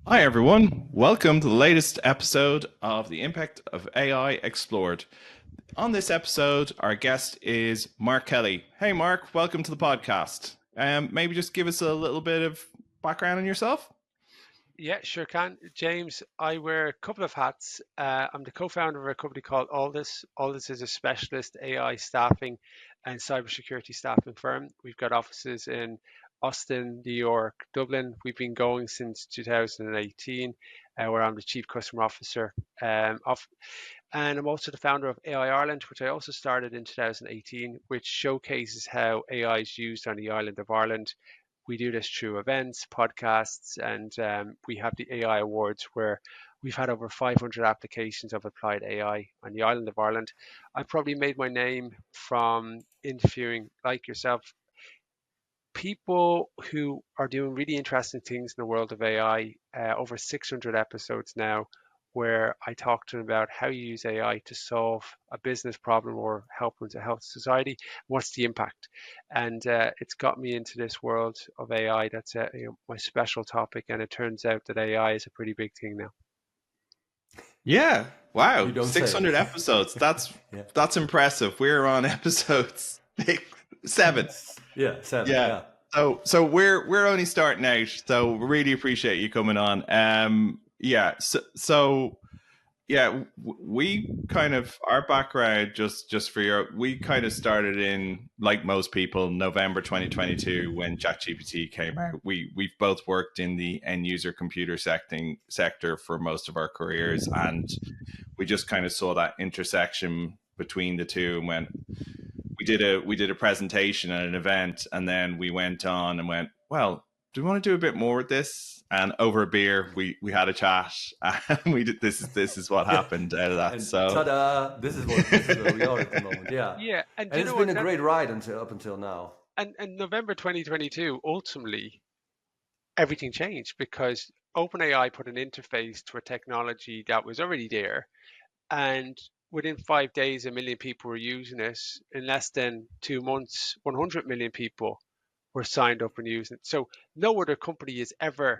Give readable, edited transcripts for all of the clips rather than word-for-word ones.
Hi, everyone. Welcome to the latest episode of the Impact of AI Explored. On this episode, our guest is Mark Kelly. Hey, Mark, welcome to the podcast. Maybe just give us a little bit of background on yourself. Yeah, sure can. James, I wear a couple of hats. I'm the co-founder of a company called Alldus. Alldus is a specialist AI staffing and cybersecurity staffing firm. We've got offices in Austin, New York, Dublin. We've been going since 2018, where I'm the chief customer officer and I'm also the founder of AI Ireland, which I also started in 2018, which showcases how AI is used on the island of Ireland. We do this through events, podcasts, and we have the AI Awards where we've had over 500 applications of applied AI on the island of Ireland. I've probably made my name from interviewing, like yourself, people who are doing really interesting things in the world of AI. Over 600 episodes now, where I talk to them about how you use AI to solve a business problem or help them to help society. What's the impact? And it's got me into this world of AI. That's my special topic, and it turns out that AI is a pretty big thing now. Yeah, You wow, don't say. 600 episodes. That's Yeah. that's impressive. We're on episodes 7. Yeah, seven. Yeah. Yeah. So we're only starting out. So really appreciate you coming on. Yeah. So yeah, we kind of our background just for your we kind of started in like most people November 2022 when ChatGPT came out. We've both worked in the end user computer sector for most of our careers, and we just kind of saw that intersection between the two and went we did a presentation at an event, and then we went on and went, well, do we want to do a bit more with this? And over a beer, we had a chat, and we did this is what Yeah. happened out of that. And So ta-da! This is where we are at the moment. Yeah. Yeah, and And you it's know been what? a That great ride up until now. and November 2022, ultimately, everything changed because OpenAI put an interface to a technology that was already there. And within 5 days, 1 million people were using it. In less than 2 months, 100 million people were signed up and using it. So no other company has ever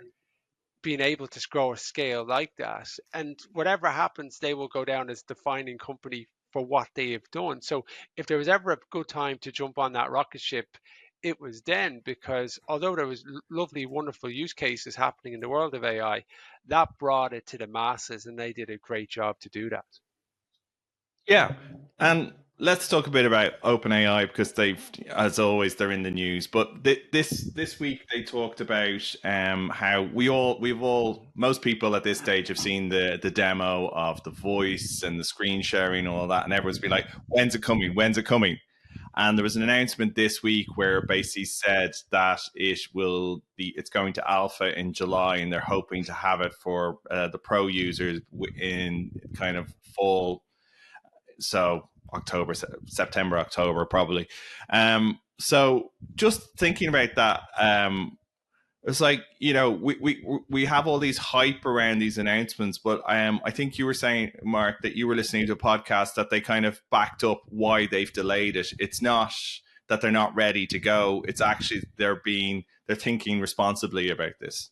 been able to grow a scale like that. And whatever happens, they will go down as defining company for what they have done. So if there was ever a good time to jump on that rocket ship, it was then, because although there was lovely, wonderful use cases happening in the world of AI, that brought it to the masses, and they did a great job to do that. yeah, and let's talk a bit about OpenAI because they've, as always, they're in the news. But this week they talked about how most people at this stage have seen the demo of the voice and the screen sharing and all that, and everyone's been like, "When's it coming? When's it coming?" And there was an announcement this week where it basically said that it's going to alpha in July, and they're hoping to have it for the pro users in kind of fall, so October, September, October, probably. So just thinking about that, it's like, we have all these hype around these announcements, but I think you were saying, Mark, that you were listening to a podcast that they kind of backed up why they've delayed it. It's not that they're not ready to go. It's actually they're thinking responsibly about this.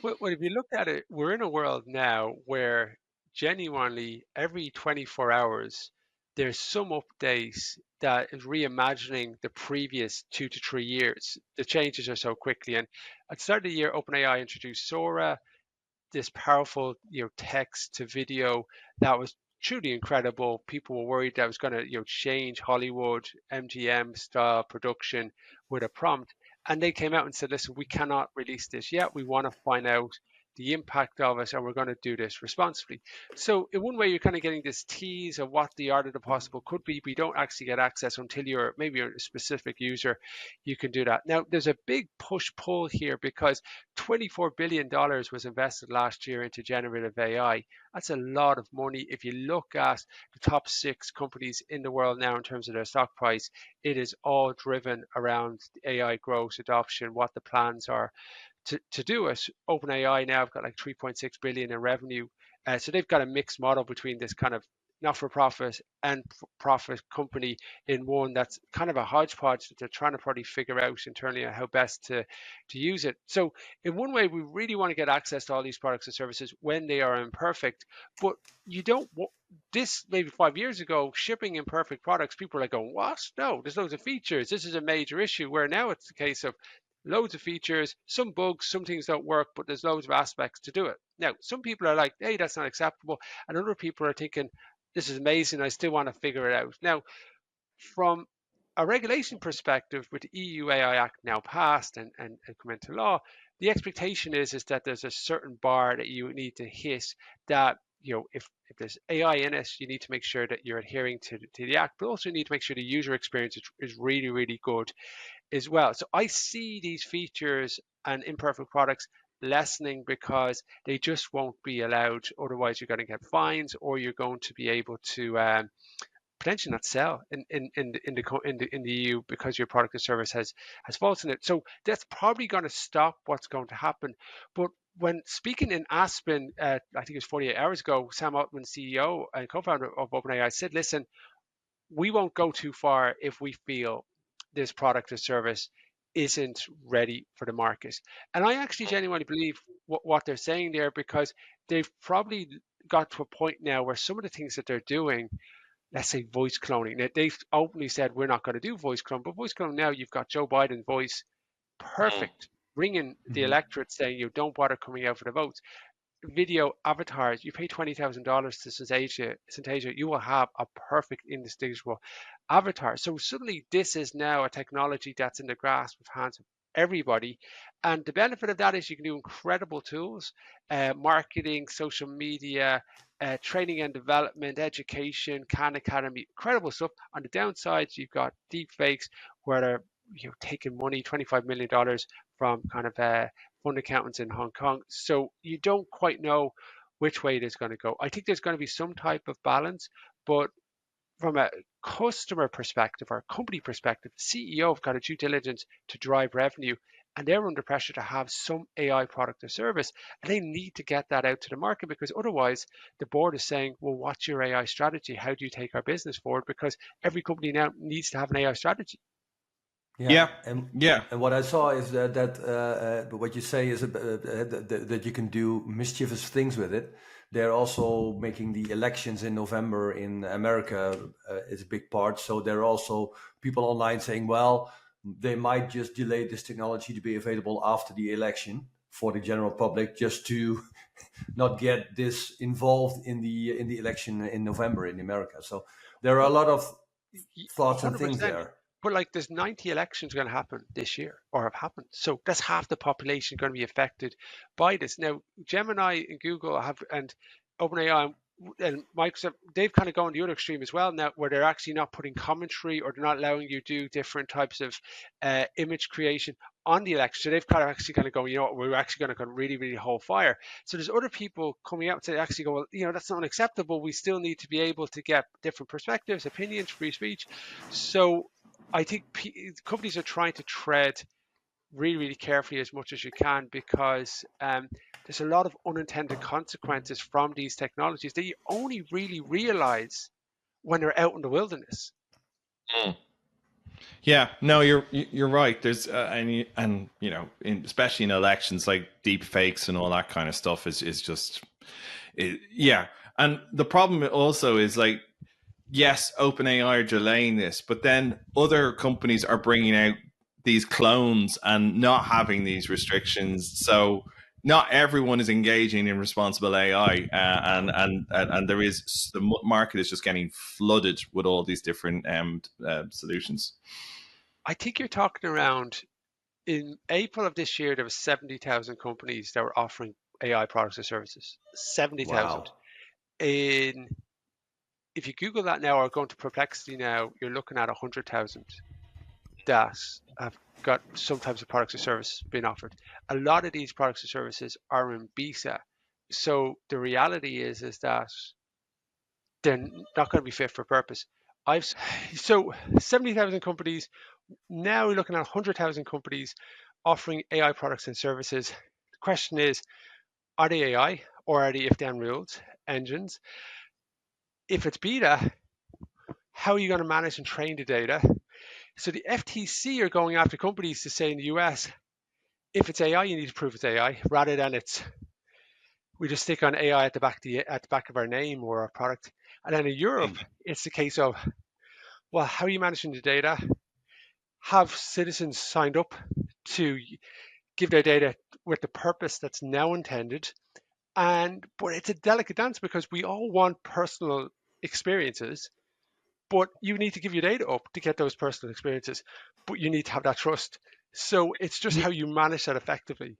Well, if you look at it, we're in a world now where genuinely every 24 hours, there's some update that is reimagining the previous 2 to 3 years. The changes are so quickly. And at the start of the year, OpenAI introduced Sora, this powerful, text to video that was truly incredible. People were worried that it was going to, change Hollywood MGM style production with a prompt, and they came out and said, "Listen, we cannot release this yet. We want to find out the impact of it, and we're going to do this responsibly." So, in one way, you're kind of getting this tease of what the art of the possible could be. We don't actually get access until maybe you're a specific user. You can do that. Now, there's a big push pull here because $24 billion was invested last year into generative AI. That's a lot of money. If you look at the top 6 companies in the world now in terms of their stock price, it is all driven around AI growth, adoption, what the plans are to do it. OpenAI now have got like 3.6 billion in revenue. So they've got a mixed model between this kind of not-for-profit and profit company in one that's kind of a hodgepodge that they're trying to probably figure out internally on how best to use it. So in one way, we really want to get access to all these products and services when they are imperfect, but you don't. This maybe 5 years ago, shipping imperfect products, people are like going, what? No, there's loads of features. This is a major issue. Where now it's the case of loads of features, some bugs, some things don't work, but there's loads of aspects to do it. Now, some people are like, hey, that's not acceptable. And other people are thinking, this is amazing. I still want to figure it out. Now, from a regulation perspective, with the EU AI Act now passed and come into law, the expectation is that there's a certain bar that you need to hit that, if there's AI in it, you need to make sure that you're adhering to the act, but also you need to make sure the user experience is really, really good as well. So I see these features and imperfect products lessening because they just won't be allowed. Otherwise, you're going to get fines, or you're going to be able to potentially not sell in the EU because your product or service has faults in it. So that's probably going to stop what's going to happen. But when speaking in Aspen, I think it was 48 hours ago, Sam Altman, CEO and co-founder of OpenAI, said, listen, we won't go too far if we feel this product or service isn't ready for the market. And I actually genuinely believe what they're saying there, because they've probably got to a point now where some of the things that they're doing, let's say voice cloning, now they've openly said we're not going to do voice clone, but voice clone now, you've got Joe Biden's voice, perfect, ringing the electorate saying you don't bother coming out for the votes. Video avatars, you pay $20,000 to Synthesia, you will have a perfect indistinguishable avatar. So suddenly this is now a technology that's in the grasp of hands of everybody. And the benefit of that is you can do incredible tools, marketing, social media, training and development, education, Khan Academy, incredible stuff. On the downside, you've got deep fakes where they're taking money, $25 million from kind of fund accountants in Hong Kong. So you don't quite know which way it is going to go. I think there's going to be some type of balance, but from a customer perspective or a company perspective, the CEO have got a due diligence to drive revenue, and they're under pressure to have some AI product or service, and they need to get that out to the market, because otherwise the board is saying, well, what's your AI strategy? How do you take our business forward? Because every company now needs to have an AI strategy. Yeah. And what I saw is that what you say is that you can do mischievous things with it. They're also making the elections in November in America is a big part. So there are also people online saying, well, they might just delay this technology to be available after the election for the general public, just to not get this involved in the election in November in America. So there are a lot of thoughts and things there. But like, there's 90 elections going to happen this year, or have happened. So that's half the population going to be affected by this. Now, Gemini and Google have, and OpenAI and Microsoft, they've kind of gone the other extreme as well now, where they're actually not putting commentary, or they're not allowing you to do different types of image creation on the election. So they've kind of going, you know what, we're actually going to really, really hold fire. So there's other people coming out to actually go, well, that's not acceptable. We still need to be able to get different perspectives, opinions, free speech. So I think companies are trying to tread really, really carefully as much as you can, because there's a lot of unintended consequences from these technologies that you only really realize when they're out in the wilderness. Yeah, no, you're right. There's and especially in elections, like deep fakes and all that kind of stuff is just yeah. And the problem also is, like, yes, OpenAI are delaying this, but then other companies are bringing out these clones and not having these restrictions. So not everyone is engaging in responsible AI, and there is, the market is just getting flooded with all these different solutions. I think you're talking around, in April of this year, there was 70,000 companies that were offering AI products or services. 70,000. Wow. If you Google that now, or go into Perplexity now, you're looking at 100,000 that have got some types of products or services being offered. A lot of these products or services are in beta. So the reality is that they're not going to be fit for purpose. So 70,000 companies, now we're looking at 100,000 companies offering AI products and services. The question is, are they AI, or are they if-then ruled engines? if it's beta, how are you going to manage and train the data? So the FTC are going after companies to say in the US, if it's AI, you need to prove it's AI, rather than we just stick on AI at the back of our name or our product. And then in Europe, it's the case of, well, how are you managing the data? Have citizens signed up to give their data with the purpose that's now intended? But it's a delicate dance because we all want personal experiences, but you need to give your data up to get those personal experiences, but you need to have that trust. So it's just how you manage that effectively.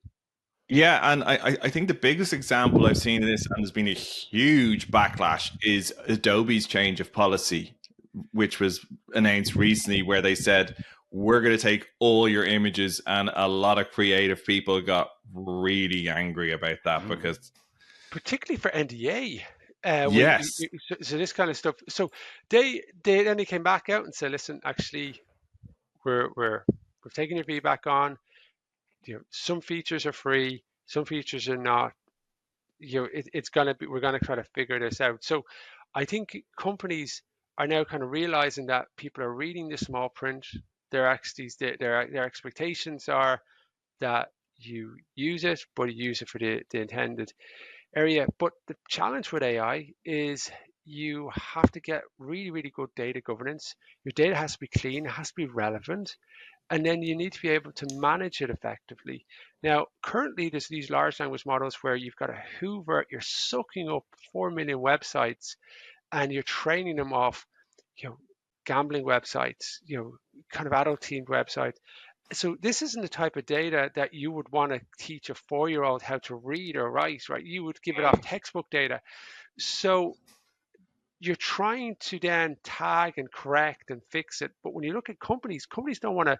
Yeah, and I think the biggest example I've seen of this, and there's been a huge backlash, is Adobe's change of policy, which was announced recently, where they said, we're going to take all your images, and a lot of creative people got really angry about that because, particularly for NDA. yes, So this kind of stuff. So they came back out and said, listen, actually, we've taken your feedback on. Some features are free, some features are not. It's gonna be. We're gonna try to figure this out. So I think companies are now kind of realizing that people are reading the small print. Their expectations are that you use it, but you use it for the intended area. But the challenge with AI is you have to get really, really good data governance. Your data has to be clean, it has to be relevant, and then you need to be able to manage it effectively. Now, currently, there's these large language models where you've got a Hoover, you're sucking up 4 million websites, and you're training them off, you know, gambling websites, kind of adult themed websites. So this isn't the type of data that you would want to teach a 4-year-old how to read or write, right? You would give it off textbook data. So you're trying to then tag and correct and fix it. But when you look at companies don't want to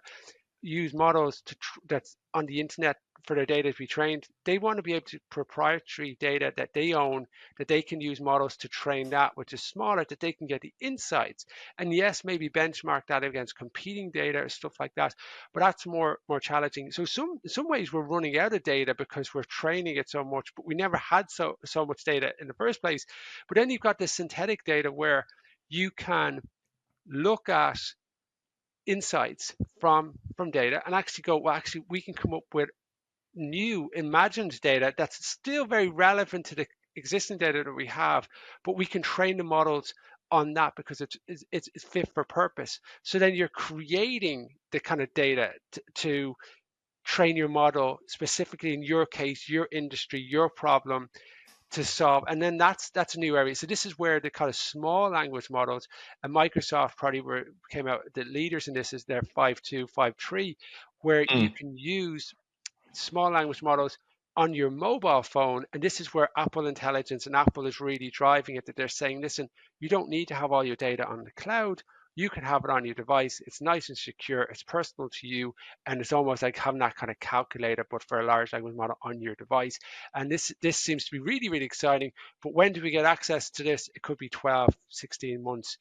use models that's on the internet for their data to be trained. They want to be able to proprietary data that they own, that they can use models to train that, which is smaller, that they can get the insights. And yes, maybe benchmark that against competing data or stuff like that. But that's more challenging. So in some ways we're running out of data because we're training it so much, but we never had so much data in the first place. But then you've got this synthetic data where you can look at insights from data and actually go, well, actually we can come up with new imagined data that's still very relevant to the existing data that we have, but we can train the models on that because it's fit for purpose. So then you're creating the kind of data to train your model specifically in your case, your industry, your problem to solve. And then that's a new area. So this is where the kind of small language models, and Microsoft probably came out the leaders in this, is their 5.2, 5.3, where you can use small language models on your mobile phone. And this is where Apple Intelligence and Apple is really driving it, that they're saying, listen, you don't need to have all your data on the cloud. You can have it on your device. It's nice and secure. It's personal to you. And it's almost like having that kind of calculator, but for a large language model on your device. And this seems to be really, really exciting. But when do we get access to this? It could be 12, 16 months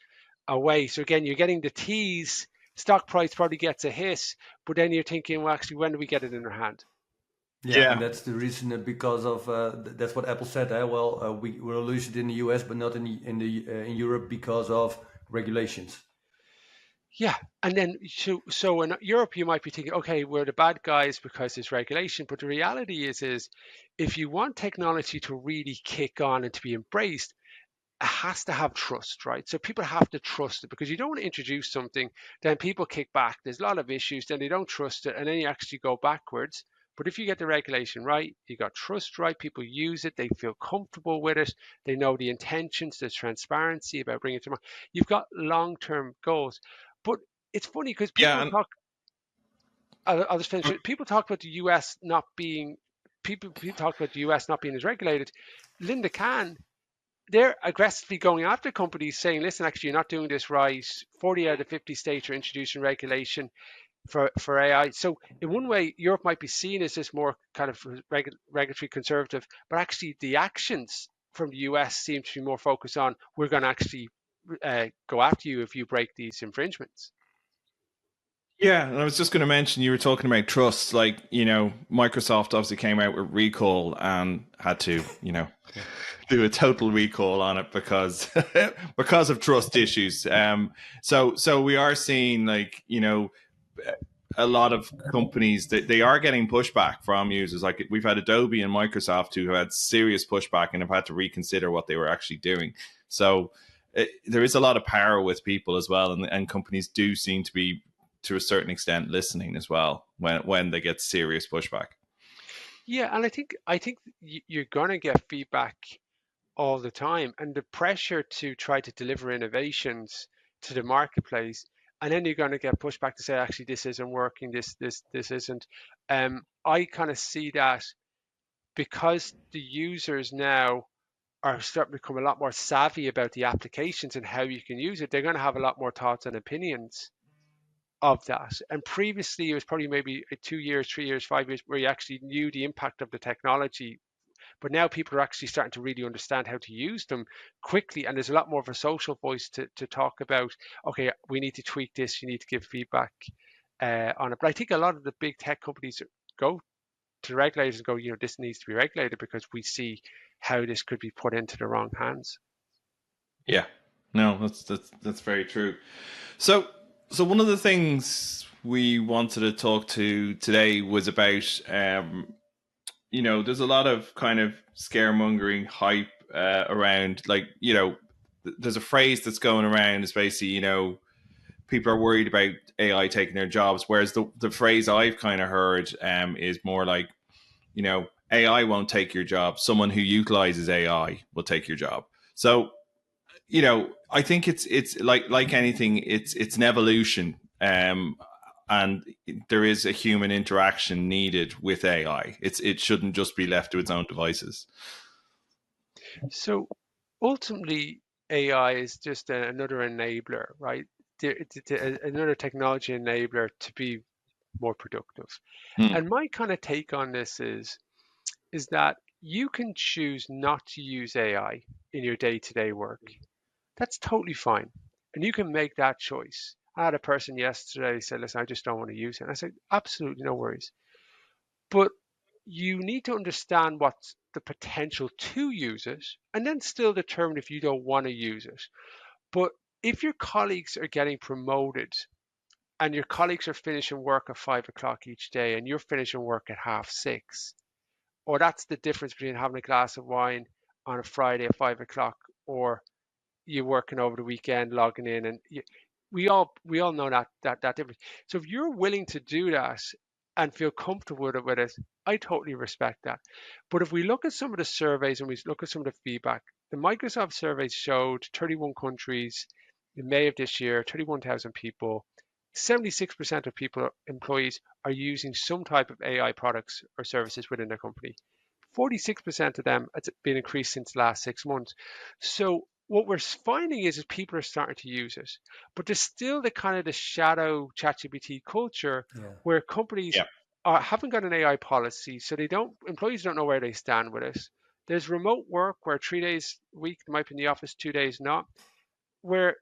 away. So again, you're getting the tease. Stock price probably gets a hit, but then you're thinking, well, actually, when do we get it in our hand? Yeah, and that's the reason because of that's what Apple said. We will lose it in the US, but not in Europe because of regulations. Yeah, and then so in Europe you might be thinking, okay, we're the bad guys because there's regulation, but the reality is if you want technology to really kick on and to be embraced, it has to have trust, right? So people have to trust it because you don't want to introduce something, then people kick back. There's a lot of issues, then they don't trust it, and then you actually go backwards. But if you get the regulation right, you got trust right, people use it, they feel comfortable with it, they know the intentions, there's transparency about bringing it to market. You've got long-term goals. But it's funny because people and talk. I'll just finish it. People talk about the US not being. People talk about the US not being as regulated. Linda Can, they're aggressively going after companies saying, listen, actually, you're not doing this right. 40 out of 50 states are introducing regulation for AI. So in one way, Europe might be seen as this more kind of regulatory conservative, but actually the actions from the US seem to be more focused on, we're going to actually go after you if you break these infringements. Yeah, and I was just going to mention, you were talking about trust. Like, Microsoft obviously came out with recall and had to, do a total recall on it because because of trust issues. So we are seeing, like, a lot of companies that they are getting pushback from users. Like, we've had Adobe and Microsoft who have had serious pushback and have had to reconsider what they were actually doing. So there is a lot of power with people as well, and companies do seem to be, to a certain extent, listening as well when they get serious pushback. Yeah, and I think you're going to get feedback all the time, and the pressure to try to deliver innovations to the marketplace, and then you're going to get pushback to say, actually, this isn't working, this isn't. I kind of see that because the users now are starting to become a lot more savvy about the applications and how you can use it. They're going to have a lot more thoughts and opinions of that. And previously, it was probably maybe 2 years, 3 years, 5 years where you actually knew the impact of the technology. But now people are actually starting to really understand how to use them quickly. And there's a lot more of a social voice to talk about, okay, we need to tweak this, you need to give feedback on it. But I think a lot of the big tech companies go to regulators and go, this needs to be regulated because we see how this could be put into the wrong hands. Yeah, no, that's very true. So one of the things we wanted to talk to today was about, there's a lot of kind of scaremongering hype around, like, there's a phrase that's going around, is basically, people are worried about AI taking their jobs, whereas the phrase I've kind of heard is more like, AI won't take your job. Someone who utilizes AI will take your job. So, I think it's like anything, it's an evolution, and there is a human interaction needed with AI. It shouldn't just be left to its own devices. So ultimately, AI is just another enabler, right? Another technology enabler to be more productive. Mm. And my kind of take on this is that you can choose not to use AI in your day-to-day work. That's totally fine. And you can make that choice. I had a person yesterday say, listen, I just don't want to use it. And I said, absolutely no worries. But you need to understand what's the potential to use it and then still determine if you don't want to use it. But if your colleagues are getting promoted and your colleagues are finishing work at 5 o'clock each day and you're finishing work at 6:30, or that's the difference between having a glass of wine on a Friday at 5 o'clock or you working over the weekend, logging in, and we all know that difference. So if you're willing to do that and feel comfortable with it, I totally respect that. But if we look at some of the surveys and we look at some of the feedback, the Microsoft surveys showed 31 countries in May of this year, 31,000 people. 76% of people, employees, are using some type of AI products or services within their company. 46% of them has been increased since the last 6 months. So what we're finding is people are starting to use it, but there's still the kind of the shadow ChatGPT culture Yeah. where companies Yeah. haven't got an AI policy, so employees don't know where they stand with it. There's remote work where 3 days a week they might be in the office, 2 days not, where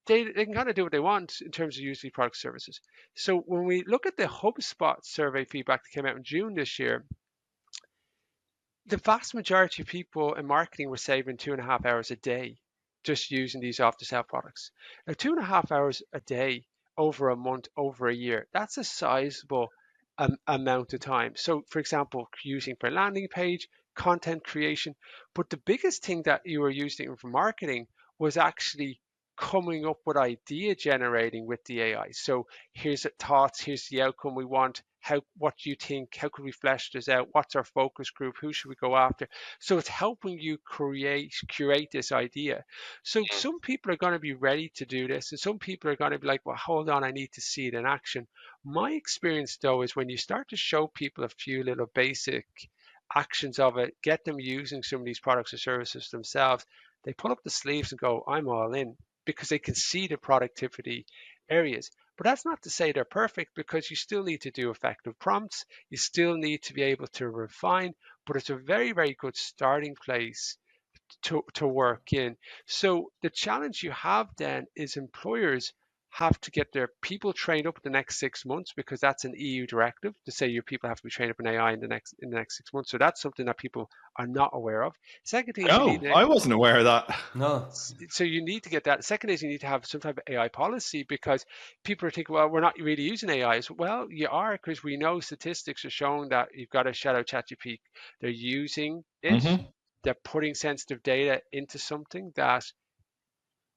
they can kind of do what they want in terms of using product services. So when we look at the HubSpot survey feedback that came out in June this year, the vast majority of people in marketing were saving 2.5 hours a day just using these off-the-shelf products. Now, 2.5 hours a day over a month, over a year, that's a sizable amount of time. So, for example, using for landing page, content creation. But the biggest thing that you were using for marketing was actually coming up with idea generating with the AI. So here's the thoughts, here's the outcome we want. What do you think? How could we flesh this out? What's our focus group? Who should we go after? So it's helping you curate this idea. So some people are going to be ready to do this, and some people are going to be like, well, hold on, I need to see it in action. My experience though is when you start to show people a few little basic actions of it, get them using some of these products or services themselves, they pull up the sleeves and go, I'm all in, because they can see the productivity areas. But that's not to say they're perfect, because you still need to do effective prompts. You still need to be able to refine, but it's a very, very good starting place to work in. So the challenge you have then is employers have to get their people trained up the next 6 months, because that's an EU directive to say your people have to be trained up in AI in the next 6 months. So that's something that people are not aware of. Second thing is you Oh, need I wasn't aware of that. No. so you need to get that. Second is you need to have some type of AI policy, because people are thinking, well, we're not really using AI. So, well, you are, because we know statistics are showing that you've got to shut out ChatGPT. They're using it. Mm-hmm. They're putting sensitive data into something that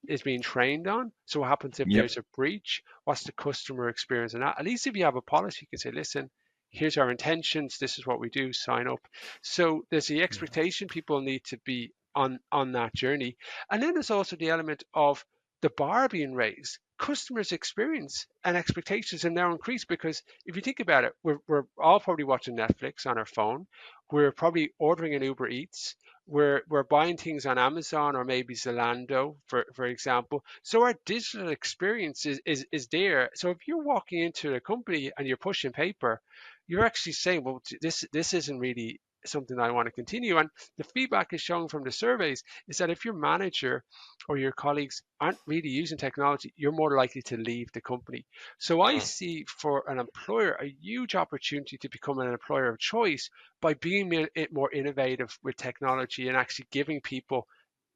is being trained on. So what happens if Yep. there's a breach? What's the customer experience? And at least if you have a policy, you can say, listen, here's our intentions. This is what we do. Sign up. So there's the expectation. People need to be on that journey. And then there's also the element of the bar being raised. Customers' experience and expectations have now increased, because if you think about it, we're all probably watching Netflix on our phone. We're probably ordering an Uber Eats. We're buying things on Amazon or maybe Zalando, for example. So our digital experience is there. So if you're walking into a company and you're pushing paper, you're actually saying, well, this isn't really something I want to continue. And the feedback is showing from the surveys is that if your manager or your colleagues aren't really using technology, you're more likely to leave the company. So I see for an employer a huge opportunity to become an employer of choice by being more innovative with technology and actually giving people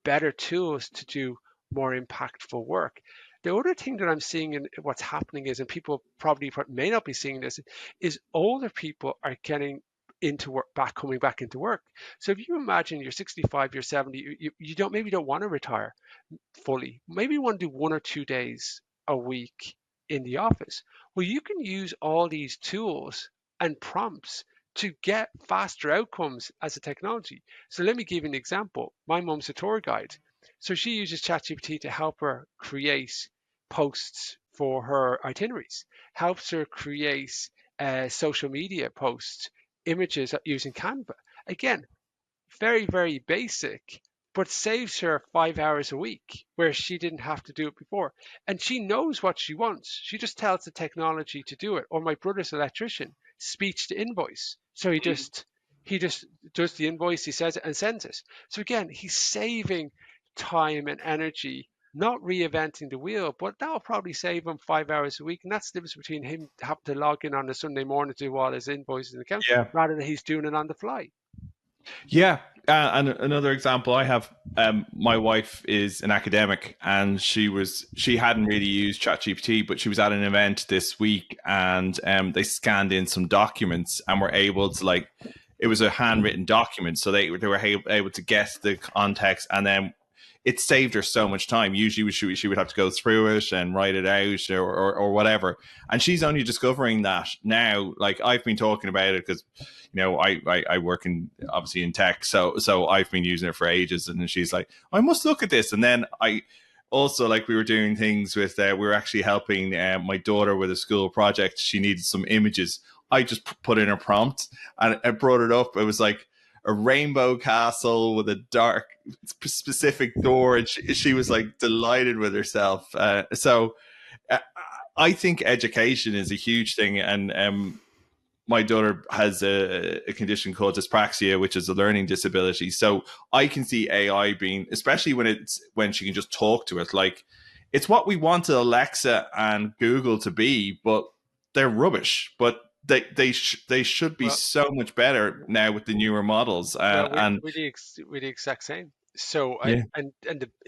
better tools to do more impactful work. The other thing that I'm seeing in what's happening is, and people probably may not be seeing this, is older people are getting into work, coming back into work. So if you imagine you're 65, you're 70, you don't want to retire fully. Maybe you want to do 1 or 2 days a week in the office. Well, you can use all these tools and prompts to get faster outcomes as a technology. So let me give you an example. My mom's a tour guide. So she uses ChatGPT to help her create posts for her itineraries, helps her create social media posts, images using Canva. Again, very, very basic, but saves her 5 hours a week where she didn't have to do it before. And she knows what she wants. She just tells the technology to do it. Or my brother's electrician, speech to invoice. So he just does the invoice, he says it and sends it. So again, he's saving time and energy, not reinventing the wheel, but that'll probably save him 5 hours a week. And that's the difference between him having to log in on a Sunday morning to do all his invoices and accounts, Yeah. rather than he's doing it on the fly. Yeah. And another example I have, my wife is an academic, and she hadn't really used ChatGPT, but she was at an event this week, and they scanned in some documents and were able to, it was a handwritten document, so they were able to guess the context, and then it saved her so much time. Usually she would have to go through it and write it out or whatever. And she's only discovering that now. Like, I've been talking about it because, I work obviously in tech. So I've been using it for ages. And she's like, I must look at this. And then I also, we were doing things with, we were actually helping my daughter with a school project. She needed some images. I just put in a prompt and I brought it up. It was like a rainbow castle with a dark specific door, and she was like delighted with herself. So I think education is a huge thing, and my daughter has a condition called dyspraxia, which is a learning disability. So I can see AI being, especially when she can just talk to it, like it's what we wanted Alexa and Google to be, but they're rubbish. But they should be so much better now with the newer models. Well, And we're the exact same. So yeah,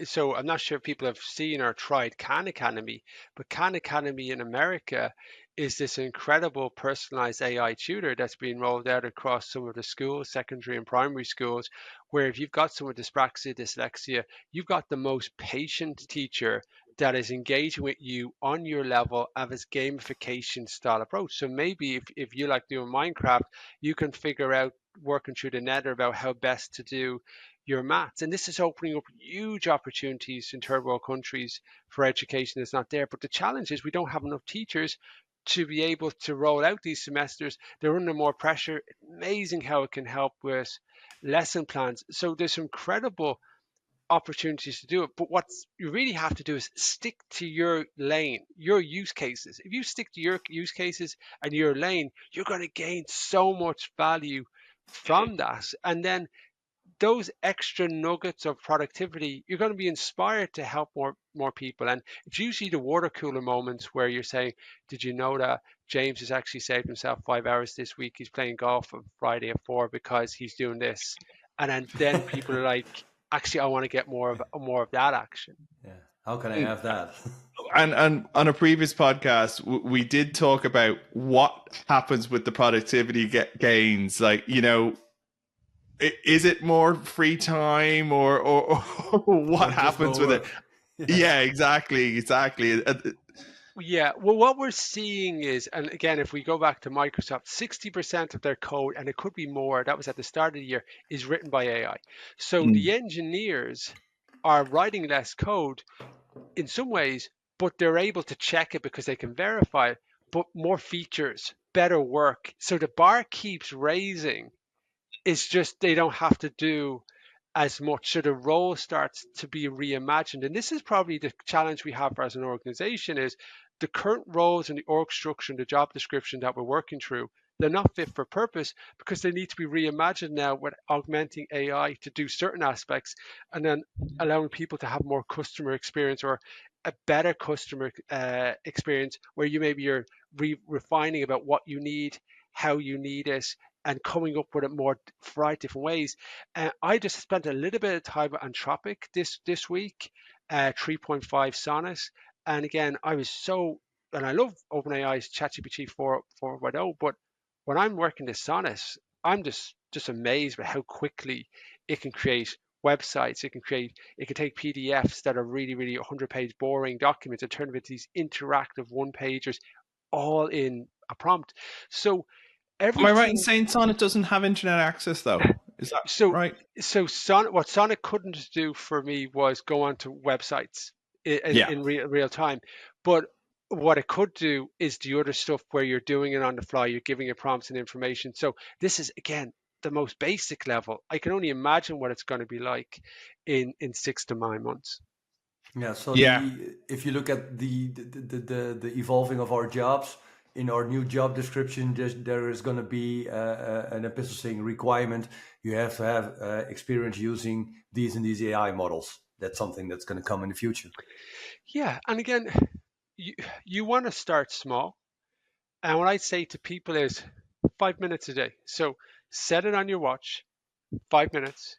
so I'm not sure if people have seen or tried Khan Academy, but Khan Academy in America is this incredible personalized AI tutor that's being rolled out across some of the schools, secondary and primary schools, where if you've got someone with dyspraxia, dyslexia, you've got the most patient teacher that is engaging with you on your level of his gamification style approach. So maybe if you like doing Minecraft, you can figure out working through the nether about how best to do your maths. And this is opening up huge opportunities in third world countries for education that's not there. But the challenge is we don't have enough teachers to be able to roll out these semesters. They're under more pressure. Amazing how it can help with lesson plans. So there's incredible opportunities to do it. But what you really have to do is stick to your lane, your use cases. If you stick to your use cases and your lane, you're going to gain so much value from that. And then those extra nuggets of productivity, you're going to be inspired to help more people. And it's usually the water cooler moments where you're saying, did you know that James has actually saved himself 5 hours this week? He's playing golf on Friday at 4 because he's doing this. And then people are like, actually, I want to get more of that action. Yeah. How can I have that? And on a previous podcast, we did talk about what happens with the productivity gains. Like, you know, is it more free time or what happens with it? Yeah, exactly. Yeah, well, what we're seeing is, and again, if we go back to Microsoft, 60% of their code, and it could be more, that was at the start of the year, is written by AI. So the engineers are writing less code in some ways, but they're able to check it because they can verify it, but more features, better work. So the bar keeps raising. It's just they don't have to do as much. So the role starts to be reimagined. And this is probably the challenge we have as an organization is the current roles and the org structure and the job description that we're working through, they're not fit for purpose because they need to be reimagined now with augmenting AI to do certain aspects and then allowing people to have more customer experience or a better customer experience where you're refining about what you need, how you need it, and coming up with it more variety different ways. I just spent a little bit of time with Anthropic this week, 3.5 Sonnet, and again, and I love OpenAI's ChatGPT 4.0, but when I'm working the Sonnet, I'm just amazed by how quickly it can create websites. It can take PDFs that are really, really 100-page boring documents and turn them into these interactive one-pagers, all in a prompt. So Am I right in everything saying Sonnet doesn't have internet access though? Is that so right? What Sonic couldn't do for me was go onto websites Yeah. in real time, but what it could do is the other stuff where you're doing it on the fly, you're giving it prompts and information. So this is again the most basic level. I can only imagine what it's going to be like in 6 to 9 months. Yeah. So Yeah. if you look at the evolving of our jobs in our new job description, there is going to be an implicit requirement. You have to have experience using these and these AI models. That's something that's going to come in the future. Yeah, and again, you want to start small. And what I say to people is 5 minutes a day. So set it on your watch, 5 minutes.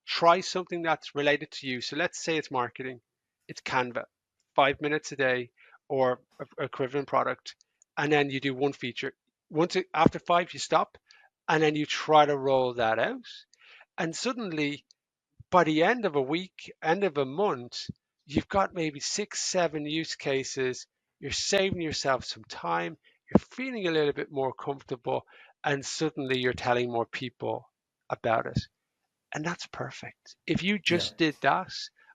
Try something that's related to you. So let's say it's marketing, it's Canva, 5 minutes a day or equivalent product. And then you do one feature. After five, you stop and then you try to roll that out. And suddenly, by the end of a week, end of a month, you've got maybe 6, 7 use cases. You're saving yourself some time. You're feeling a little bit more comfortable. And suddenly you're telling more people about it. And that's perfect. If you Yeah. just did that,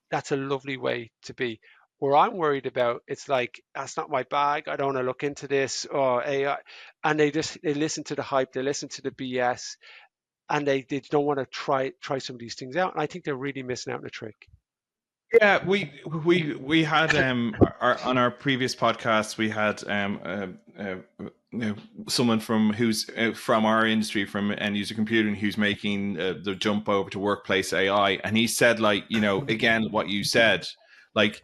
that's a lovely way to be. Where I'm worried about, it's like, that's not my bag. I don't want to look into this or AI. And they listen to the hype, they listen to the BS, and they don't want to try some of these things out. And I think they're really missing out on a trick. Yeah, we had on our previous podcast we had someone who's from our industry, from end user computing, who's making the jump over to workplace AI, and he said, like, you know, again what you said, like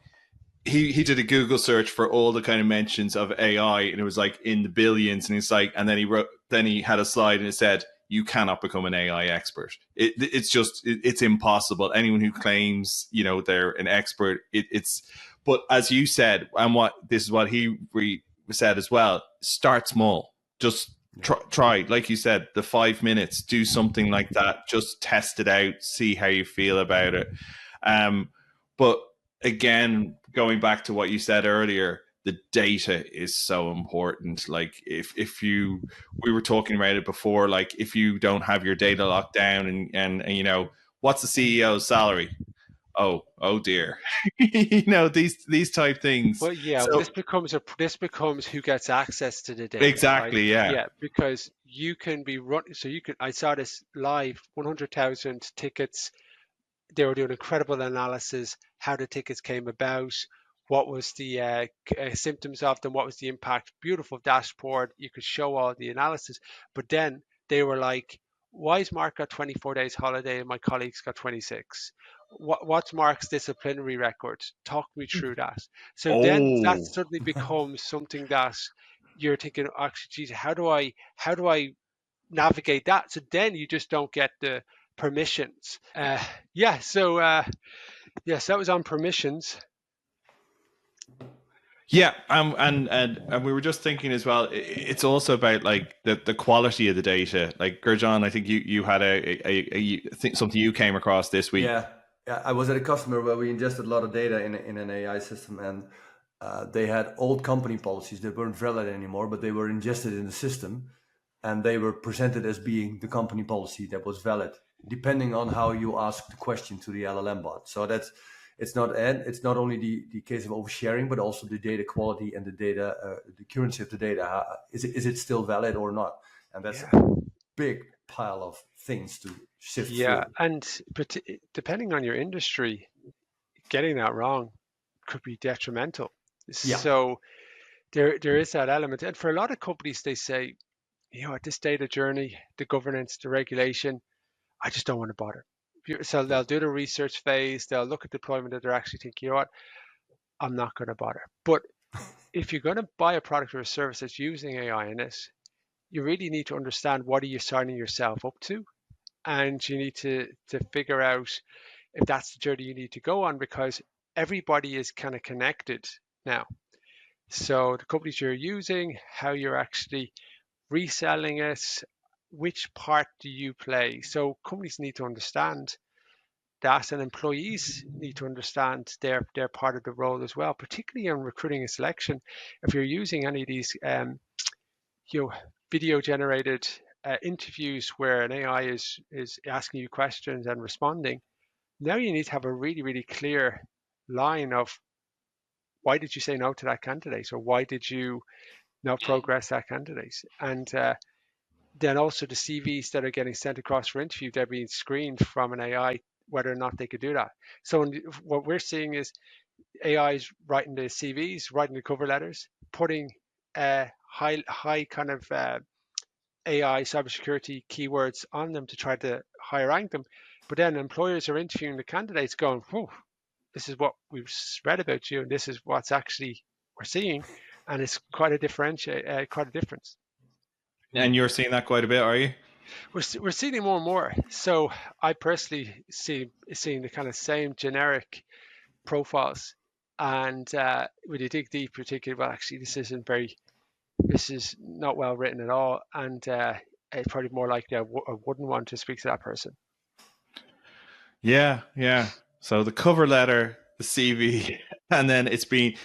he did a Google search for all the kind of mentions of AI, and it was like in the billions, and it's like, and then he had a slide and it said, you cannot become an AI expert. It's impossible. Anyone who claims, you know, they're an expert, it's. But as you said, and this is what he said as well. Start small. Just try, like you said, the 5 minutes. Do something like that. Just test it out. See how you feel about it. But again, going back to what you said earlier, the data is so important. Like if you, we were talking about it before, like if you don't have your data locked down and you know, what's the CEO's salary? Oh dear. You know, these type things. Well, yeah, So this becomes who gets access to the data, right? exactly, yeah. Yeah, because you can be running. So I saw this live, 100,000 tickets. They were doing incredible analysis, how the tickets came about, what was the symptoms of them, what was the impact. Beautiful dashboard. You could show all the analysis, but then they were like, why is Mark got 24 days holiday and my colleagues got 26? What's Mark's disciplinary record? Talk me through that. So then that Oh, suddenly becomes something that you're thinking, actually, geez, how do I navigate that? So then you just don't get the permissions. Yes, that was on permissions. yeah, and we were just thinking as well. It's also about like the quality of the data. Like Gerjon, I think you had something you came across this week. Yeah, I was at a customer where we ingested a lot of data in an AI system, and they had old company policies that weren't valid anymore, but they were ingested in the system, and they were presented as being the company policy that was valid, depending on how you ask the question to the LLM bot. So it's not only the case of oversharing, but also the data quality and the data, the currency of the data. Is it still valid or not? And that's a big pile of things to sift through. But depending on your industry, getting that wrong could be detrimental. Yeah. So there is that element. And for a lot of companies, they say, at this data journey, the governance, the regulation, I just don't want to bother. So they'll do the research phase, they'll look at deployment, and they're actually thinking, you know what, I'm not going to bother. But if you're going to buy a product or a service that's using AI in it, you really need to understand what are you signing yourself up to, and you need to figure out if that's the journey you need to go on, because everybody is kind of connected now. So the companies you're using, how you're actually reselling it, which part do you play? So companies need to understand that, and employees need to understand their part of the role as well, particularly on recruiting and selection. If you're using any of these video generated interviews where an AI is asking you questions and responding, now you need to have a really, really clear line of why did you say no to that candidate, or why did you not progress that candidate? And then also the CVs that are getting sent across for interview, they're being screened from an AI whether or not they could do that. So what we're seeing is AIs writing the CVs, writing the cover letters, putting high kind of AI cybersecurity keywords on them to try to high rank them. But then employers are interviewing the candidates going, whoa, this is what we've read about you, and this is what's actually we're seeing. And it's quite a difference. And you're seeing that quite a bit, are you? We're seeing it more and more. So I personally seeing the kind of same generic profiles, and when you dig deep, you're thinking, well, actually, this is not well written at all, and it's probably more likely I wouldn't want to speak to that person. Yeah. So the cover letter, the CV, and then it's been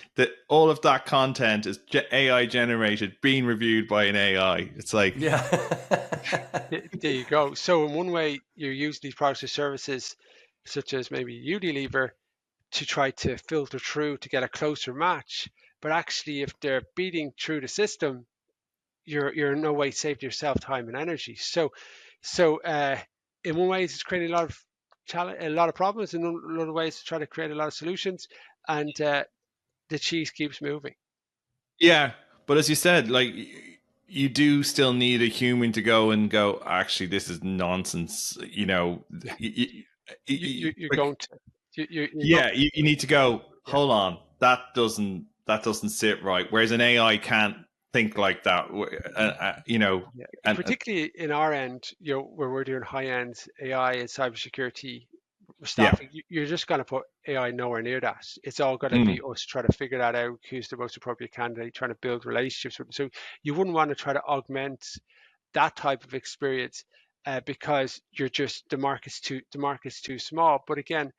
all of that content is AI generated, being reviewed by an AI. It's like, yeah. There you go. So in one way, you're using these products or services, such as maybe Unilever, to try to filter through to get a closer match. But actually, if they're beating through the system, you're in no way saved yourself time and energy. So in one way, it's creating a lot of problems. In other ways, to try to create a lot of solutions, and the cheese keeps moving. yeah. But as you said, like you do still need a human to go, actually, this is nonsense. You're Like, going to. you need to go, hold on, that doesn't sit right. Whereas an AI can't think like that, And particularly in our end, where we're doing high-end AI and cybersecurity staffing, you're just going to put AI nowhere near that. It's all going to be us trying to figure that out, who's the most appropriate candidate, trying to build relationships with them. So you wouldn't want to try to augment that type of experience because you're just the market's too small. But again,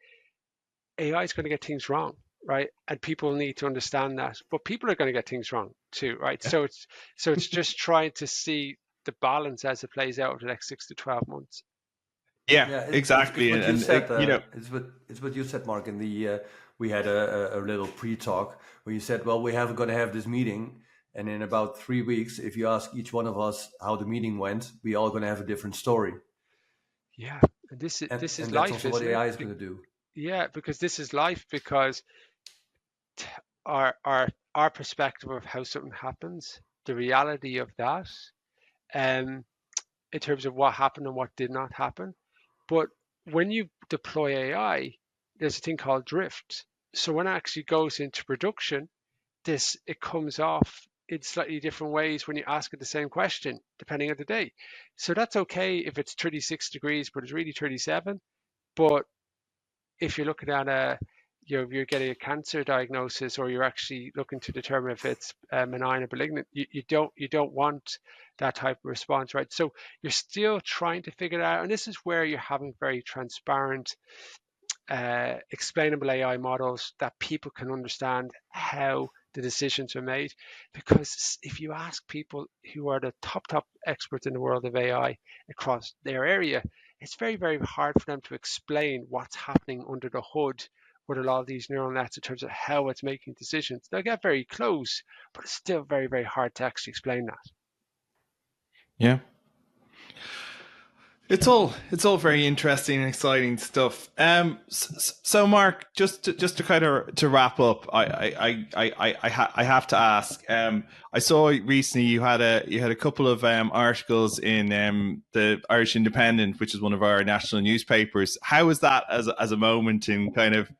AI is going to get things wrong, right? And people need to understand that. But people are going to get things wrong too, right? So it's just trying to see the balance as it plays out over the next 6 to 12 months. Yeah, exactly. It's what you said, Mark. In the we had a little pre-talk where you said, well, we're going to have this meeting, and in about 3 weeks, if you ask each one of us how the meeting went, we all going to have a different story. Yeah, and this is that's life. Also what AI is going to do. Yeah, because this is life. Because our perspective of how something happens, the reality of that, in terms of what happened and what did not happen. But when you deploy AI, there's a thing called drift. So when it actually goes into production, it comes off in slightly different ways when you ask it the same question, depending on the day. So that's okay if it's 36 degrees, but it's really 37. But if you're looking at you're getting a cancer diagnosis, or you're actually looking to determine if it's benign or malignant, you don't want that type of response, right? So you're still trying to figure it out, and this is where you're having very transparent, explainable AI models that people can understand how the decisions are made. Because if you ask people who are the top experts in the world of AI across their area, it's very, very hard for them to explain what's happening under the hood with a lot of these neural nets in terms of how it's making decisions. They'll get very close, but it's still very, very hard to actually explain that. Yeah. It's all very interesting and exciting stuff. So Mark, just to kind of to wrap up, I have to ask. I saw recently you had a couple of articles in the Irish Independent, which is one of our national newspapers. How was that as a moment in kind of,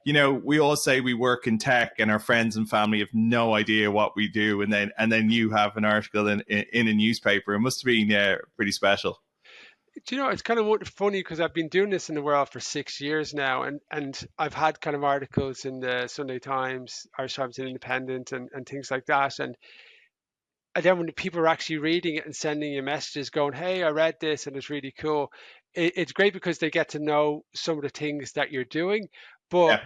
we all say we work in tech and our friends and family have no idea what we do, and then you have an article in a newspaper. It must have been pretty special. Do you know, it's kind of funny because I've been doing this in the world for 6 years now, and I've had kind of articles in the Sunday Times, Irish Times and Independent, and things like that. And then when people are actually reading it and sending you messages going, hey, I read this and it's really cool, it's great because they get to know some of the things that you're doing. But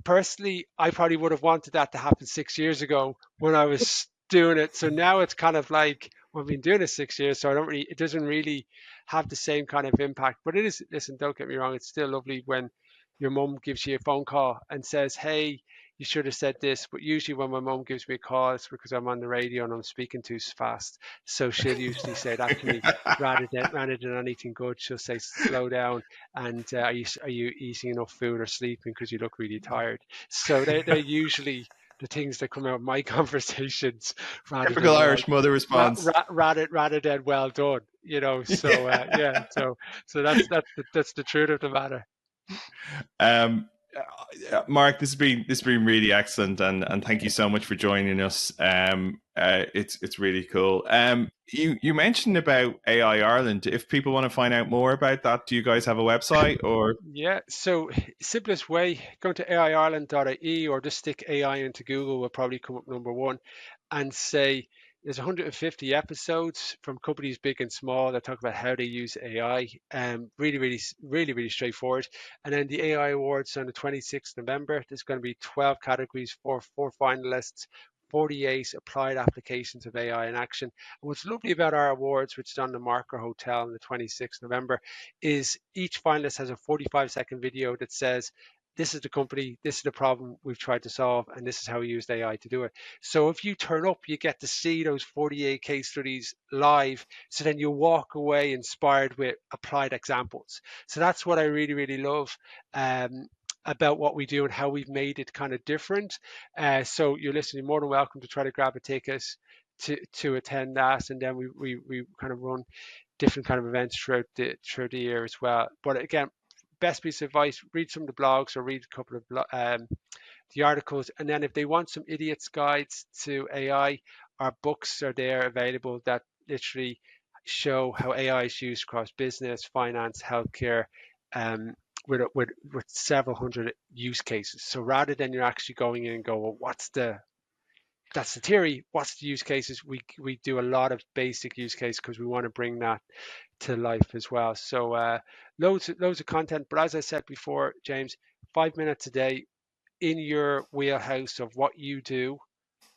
personally, I probably would have wanted that to happen 6 years ago when I was doing it. So now it's kind of like, well, I've been doing it 6 years, so it doesn't really have the same kind of impact. But it is, listen, don't get me wrong, it's still lovely when your mum gives you a phone call and says, hey, you should have said this. But usually when my mum gives me a call, it's because I'm on the radio and I'm speaking too fast. So she'll usually say that to me rather than anything good. She'll say, slow down, and are you eating enough food or sleeping because you look really tired? So they're usually the things that come out of my conversations, rather Typical than Irish mother response. rather than well done, So yeah, so that's the truth of the matter. Mark, this has been really excellent, and thank you so much for joining us. It's really cool. You mentioned about AI Ireland. If people want to find out more about that, do you guys have a website or? Yeah, so simplest way, go to aiireland.ie or just stick AI into Google, will probably come up number one, and say there's 150 episodes from companies big and small that talk about how they use AI. Really, really, really, really straightforward. And then the AI Awards on the 26th November. There's going to be 12 categories for 4 finalists, 48 applied applications of AI in action. And what's lovely about our awards, which is on the Marker Hotel on the 26th November, is each finalist has a 45-second video that says, this is the company, this is the problem we've tried to solve, and this is how we used AI to do it. So if you turn up, you get to see those 48 case studies live. So then you walk away inspired with applied examples. So that's what I really, really love about what we do and how we've made it kind of different. So you're listening, more than welcome to try to grab a ticket to attend that. And then we kind of run different kind of events throughout the year as well. But again, best piece of advice, read some of the blogs or read a couple of the articles. And then if they want some idiot's guides to AI, our books are there available that literally show how AI is used across business, finance, healthcare, with several hundred use cases. So rather than you're actually going in and go, well, that's the theory, what's the use cases? We do a lot of basic use case because we want to bring that to life as well. So loads of content. But as I said before, James, 5 minutes a day in your wheelhouse of what you do.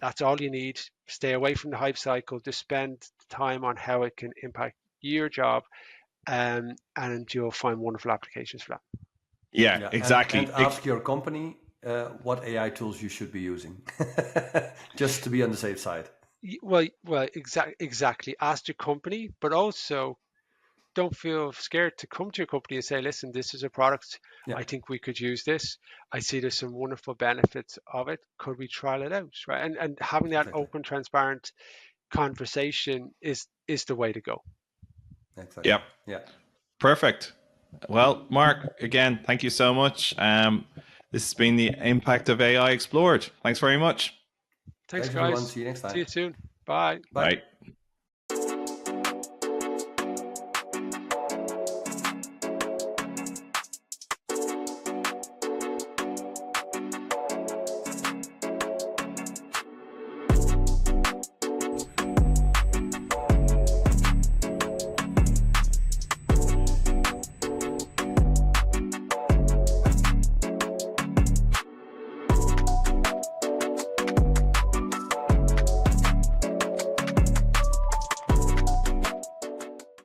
That's all you need. Stay away from the hype cycle. Just spend time on how it can impact your job, and you'll find wonderful applications for that. Yeah, exactly. And ask your company what AI tools you should be using, just to be on the safe side. Well, exactly. Ask your company, but also don't feel scared to come to your company and say, listen, this is a product. I think we could use this. I see there's some wonderful benefits of it. Could we trial it out? Right. And having that open, transparent conversation is the way to go. Exactly. Yep. Yeah. Perfect. Well, Mark, again, thank you so much. This has been the impact of AI explored. Thanks very much. Thanks, Everyone. guys. See you next time. See you soon. Bye. Bye. Bye.